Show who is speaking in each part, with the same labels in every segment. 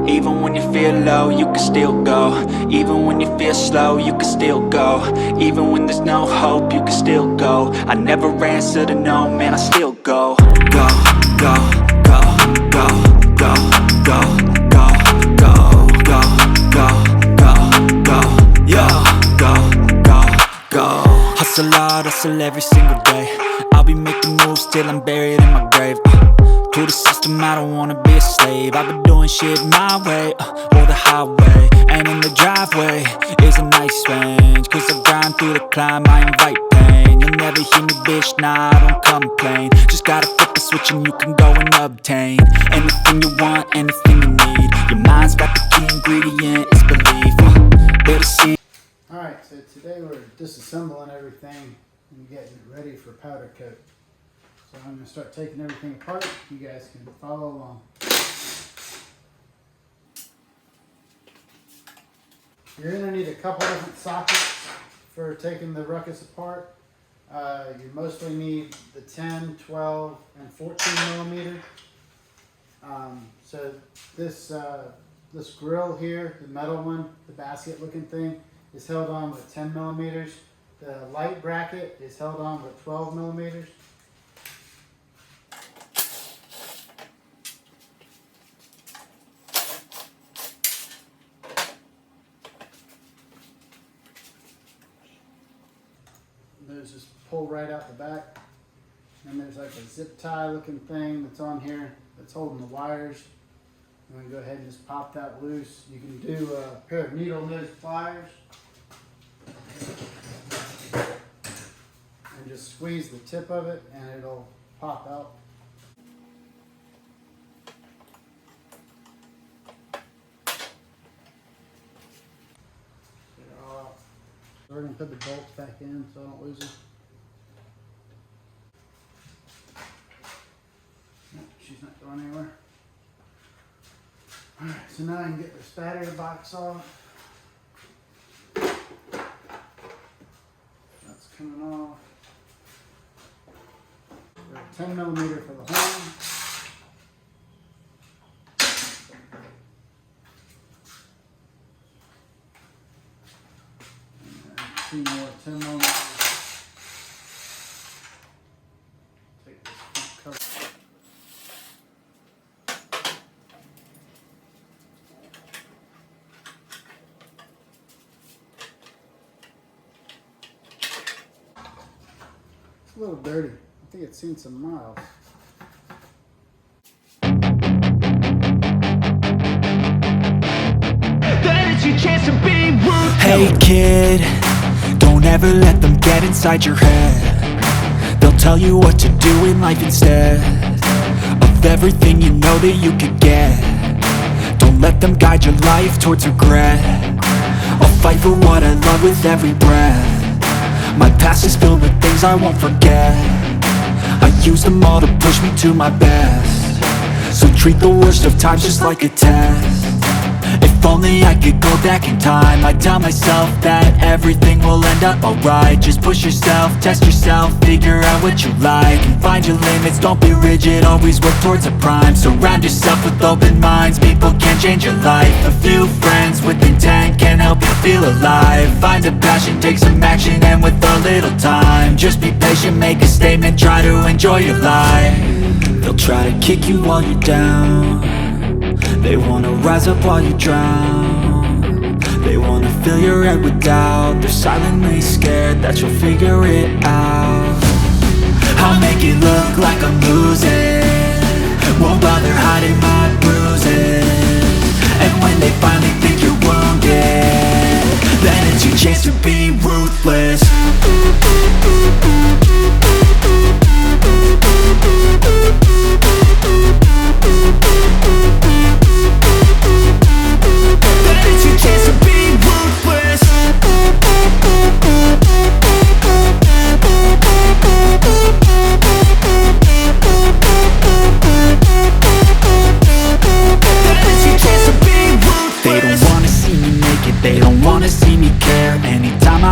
Speaker 1: Even when you feel low, you can still go. Even when you feel slow, you can still go. Even when there's no hope, you can still go. I never answer to no, man, I still go. Go, go, go, go, go, go, go, go, go, go, go, go, yo, go, go, go. Hustle hard, hustle every single day. I'll be making moves till I'm buried in my grave. To the system, I don't wanna be a slave. I've been doing shit my way, or the highway. And in the driveway is a nice range. Cause I grind through the climb, I invite pain. You'll never hear me, bitch, nah, I don't complain. Just gotta flip the switch and you can go and obtain anything you want, anything you need. Your mind's got the key ingredient, it's belief. There to see.
Speaker 2: Alright, so today we're disassembling everything and getting it ready for powder coat. So I'm going to start taking everything apart. You guys can follow along. You're going to need a couple different sockets for taking the Ruckus apart. You mostly need the 10, 12, and 14 millimeter. So this grill here, the metal one, the basket looking thing, is held on with 10 millimeters. The light bracket is held on with 12 millimeters. Those just pull right out the back. And there's like a zip tie looking thing that's on here that's holding the wires. I'm going to go ahead and just pop that loose. You can do a pair of needle nose pliers and just squeeze the tip of it and it'll pop out. Get it all out. So we're going to put the bolts back in so I don't lose them. Nope, she's not going anywhere. Alright, so now I can get the spatter box off. That's coming off. Got a 10 millimeter for the horn. And 2 more 10 millimeters. Take this front cover. It's a little dirty. I think it's seen some miles.
Speaker 1: Hey kid, don't ever let them get inside your head. They'll tell you what to do in life instead of everything you know that you could get. Don't let them guide your life towards regret. I'll fight for what I love with every breath. My past is filled with things I won't forget. I use them all to push me to my best. So treat the worst of times just like a test. If only I could go back in time, I'd tell myself that everything will end up alright. Just push yourself, test yourself, figure out what you like, and find your limits, don't be rigid, always work towards a prime. Surround yourself with open minds, people can change your life. A few friends with intent can help you feel alive. Find a passion, take some action, and with a little time, just be patient, make a statement, try to enjoy your life. They'll try to kick you while you're down. They wanna rise up while you drown. They wanna fill your head with doubt. They're silently scared that you'll figure it out. I'll make it look like I'm losing, won't bother hiding my bruises. And when they finally think you're wounded, then it's your chance to be ruthless.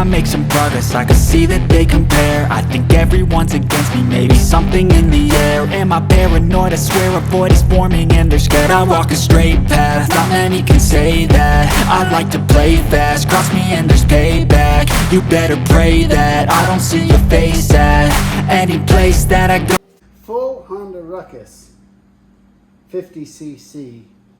Speaker 1: I make some progress, I can see that they compare. I think everyone's against me, maybe something in the air. Am I paranoid? I swear a void is forming and they're scared. I walk a straight path, not many can say that. I like to play fast, cross me and there's payback. You better pray that I don't see your face at any place that I go.
Speaker 2: Full Honda Ruckus 50cc